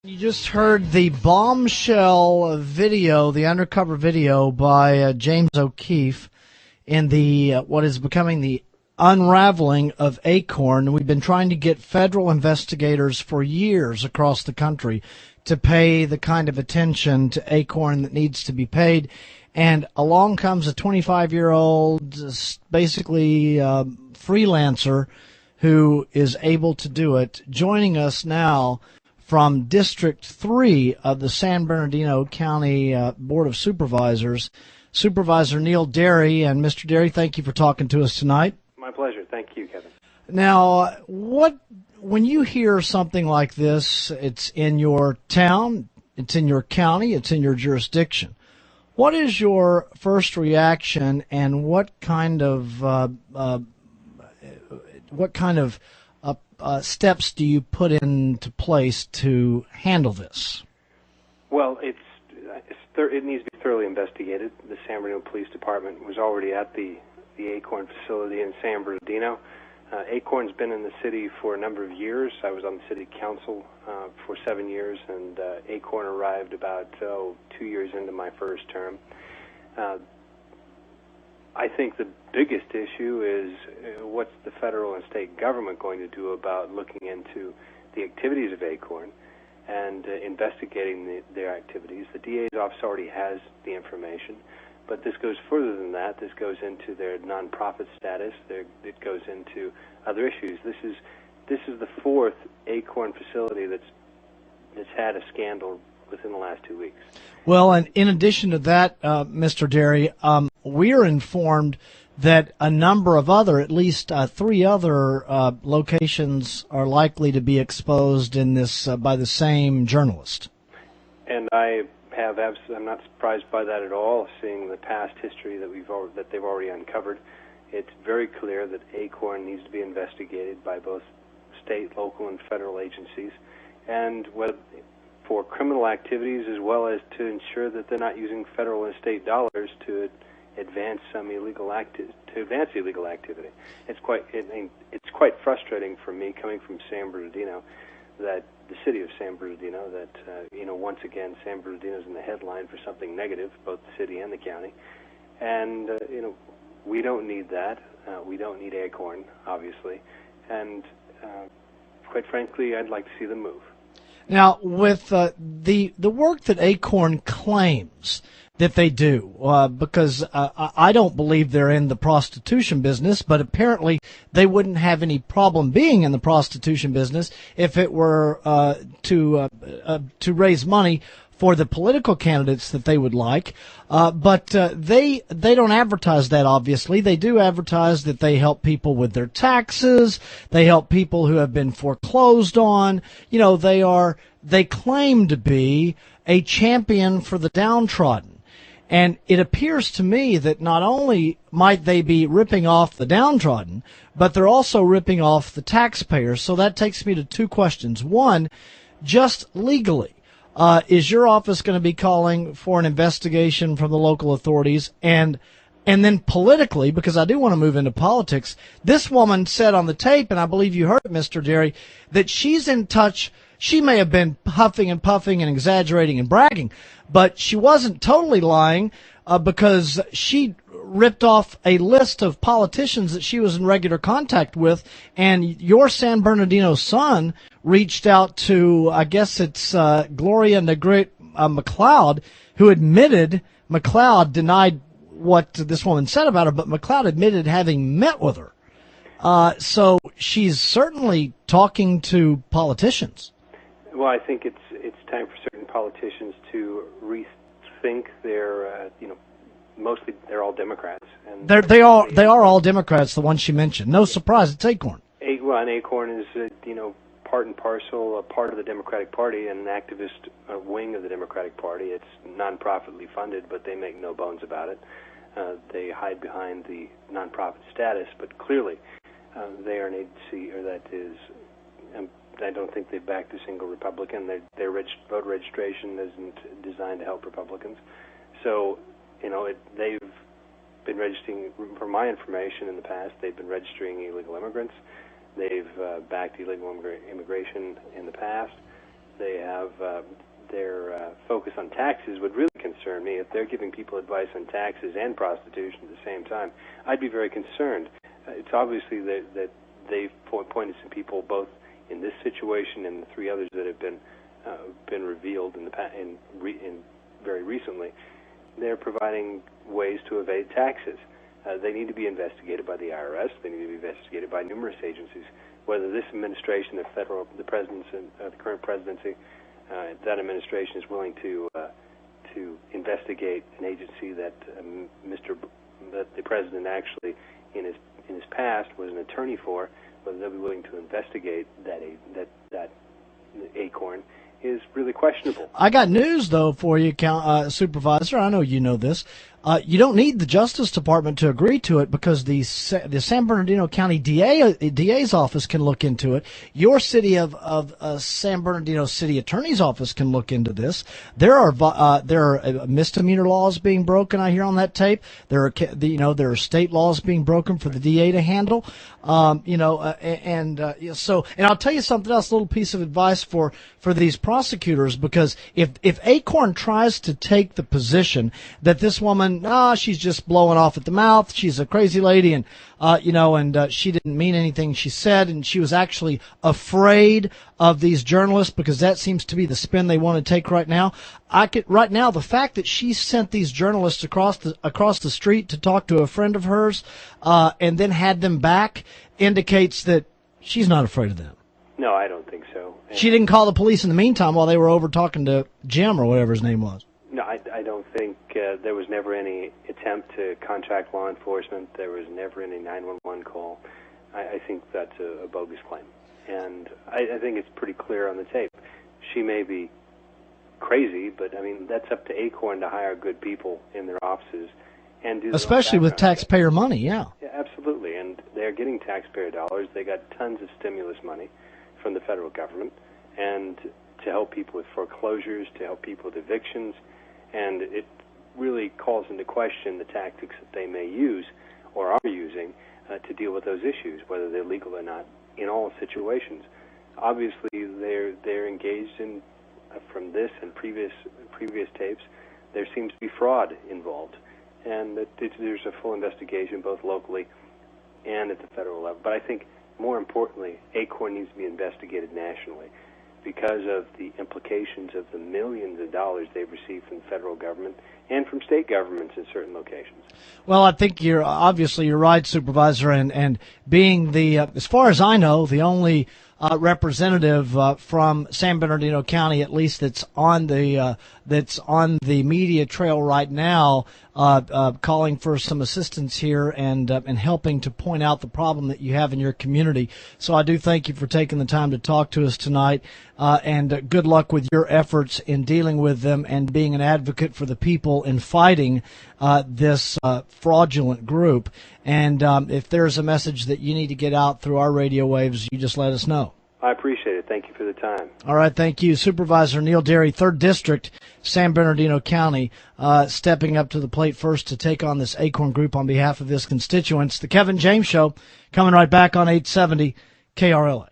You just heard the bombshell video, the undercover video by James O'Keefe in the what is becoming the unraveling of ACORN. We've been trying to get federal investigators for years across the country to pay the kind of attention to ACORN that needs to be paid. And along comes a 25-year-old, basically freelancer who is able to do it. Joining us now from District 3 of the San Bernardino County Board of Supervisors, Supervisor Neil Derry. And Mr. Derry, thank you for talking to us tonight. My pleasure. Thank you, Kevin. Now, when you hear something like this, it's in your town, it's in your county, it's in your jurisdiction. What is your first reaction, and what kind of steps do you put into place to handle this? Well, it needs to be thoroughly investigated. The San Bernardino Police Department was already at the ACORN facility in San Bernardino. ACORN's been in the city for a number of years. I was on the city council for 7 years, and ACORN arrived about 2 years into my first term. I think the biggest issue is what's the federal and state government going to do about looking into the activities of ACORN and investigating their activities. The DA's office already has the information, but this goes further than that. This goes into their nonprofit status. It goes into other issues. This is the fourth ACORN facility that's had a scandal within the last 2 weeks. Well, and in addition to that, Mr. Derry, we're informed that a number of at least 3 other locations are likely to be exposed in this by the same journalist. And I'm not surprised by that at all, seeing the past history that they've already uncovered. It's very clear that ACORN needs to be investigated by both state, local, and federal agencies, and for criminal activities, as well as to ensure that they're not using federal and state dollars to advance illegal activity. It's quite frustrating for me, coming from San Bernardino, that the city of San Bernardino, that once again San Bernardino's in the headline for something negative, both the city and the county, and we don't need that. We don't need ACORN, obviously, and quite frankly, I'd like to see them move. Now, with the work that ACORN claims that they do, because I don't believe they're in the prostitution business, but apparently they wouldn't have any problem being in the prostitution business if it were to raise money for the political candidates that they would like. But they don't advertise that, obviously. They do advertise that they help people with their taxes. They help people who have been foreclosed on. They claim to be a champion for the downtrodden. And it appears to me that not only might they be ripping off the downtrodden, but they're also ripping off the taxpayers. So that takes me to 2 questions. One, just legally, is your office going to be calling for an investigation from the local authorities? And then politically, because I do want to move into politics, this woman said on the tape, and I believe you heard it, Mr. Derry, that she's in touch. She may have been huffing and puffing and exaggerating and bragging, but she wasn't totally lying because she ripped off a list of politicians that she was in regular contact with, and your San Bernardino son reached out to, I guess it's Gloria Negrete McLeod, who admitted, McLeod denied what this woman said about her, but McLeod admitted having met with her. So she's certainly talking to politicians. Well, I think it's time for certain politicians to rethink their, mostly they're all Democrats. And they are all Democrats, the ones she mentioned. No surprise, it's ACORN. And ACORN is, part and parcel, a part of the Democratic Party and an activist wing of the Democratic Party. It's non-profitly funded, but they make no bones about it. They hide behind the non-profit status, but clearly they are an agency that is... I don't think they've backed a single Republican. Their vote registration isn't designed to help Republicans. So, they've been registering, from my information in the past, they've been registering illegal immigrants. They've backed illegal immigration in the past. they have their focus on taxes would really concern me. If they're giving people advice on taxes and prostitution at the same time, I'd be very concerned. It's obviously that they've pointed some people both in this situation and the three others that have been revealed in very recently. They're providing ways to evade taxes. They need to be investigated by the IRS. They need to be investigated by numerous agencies. Whether this administration, the current presidency, that administration is willing to investigate an agency that the president actually in his past was an attorney for, whether they'll be willing to investigate that ACORN is really questionable. I got news, though, for you, Supervisor. I know you know this. You don't need the Justice Department to agree to it because the San Bernardino County DA's office can look into it. Your city of San Bernardino City Attorney's office can look into this. There are misdemeanor laws being broken. I hear on that tape. There are state laws being broken for the DA to handle. And I'll tell you something else. A little piece of advice for these prosecutors, because if ACORN tries to take the position that this woman, she's just blowing off at the mouth, she's a crazy lady, and she didn't mean anything she said, and she was actually afraid of these journalists, because that seems to be the spin they want to take right now. The fact that she sent these journalists across the street to talk to a friend of hers, and then had them back, indicates that she's not afraid of them. No, I don't think so. She didn't call the police in the meantime while they were over talking to Jim or whatever his name was. No, I don't think there was never any attempt to contact law enforcement. There was never any 911 call. I think that's a bogus claim. And I think it's pretty clear on the tape. She may be crazy, but, I mean, that's up to ACORN to hire good people in their offices and do especially with taxpayer money, yeah. Yeah, absolutely. And they're getting taxpayer dollars. They got tons of stimulus money from the federal government, and to help people with foreclosures, to help people with evictions, and it really calls into question the tactics that they may use or are using to deal with those issues, whether they're legal or not, in all situations. Obviously, they're engaged in, from this and previous tapes, there seems to be fraud involved, and that there's a full investigation both locally and at the federal level. But I think more importantly, ACORN needs to be investigated nationally because of the implications of the millions of dollars they've received from the federal government and from state governments in certain locations. Well, I think you're right, Supervisor, and being as far as I know, the only representative from San Bernardino County, at least that's on the media trail right now, calling for some assistance here and helping to point out the problem that you have in your community. So I do thank you for taking the time to talk to us tonight, and good luck with your efforts in dealing with them and being an advocate for the people in fighting this fraudulent group. And if there's a message that you need to get out through our radio waves, you just let us know. I appreciate it. Thank you for the time. All right, thank you. Supervisor Neil Derry, 3rd District, San Bernardino County, stepping up to the plate first to take on this ACORN group on behalf of his constituents. The Kevin James Show, coming right back on 870 KRLA.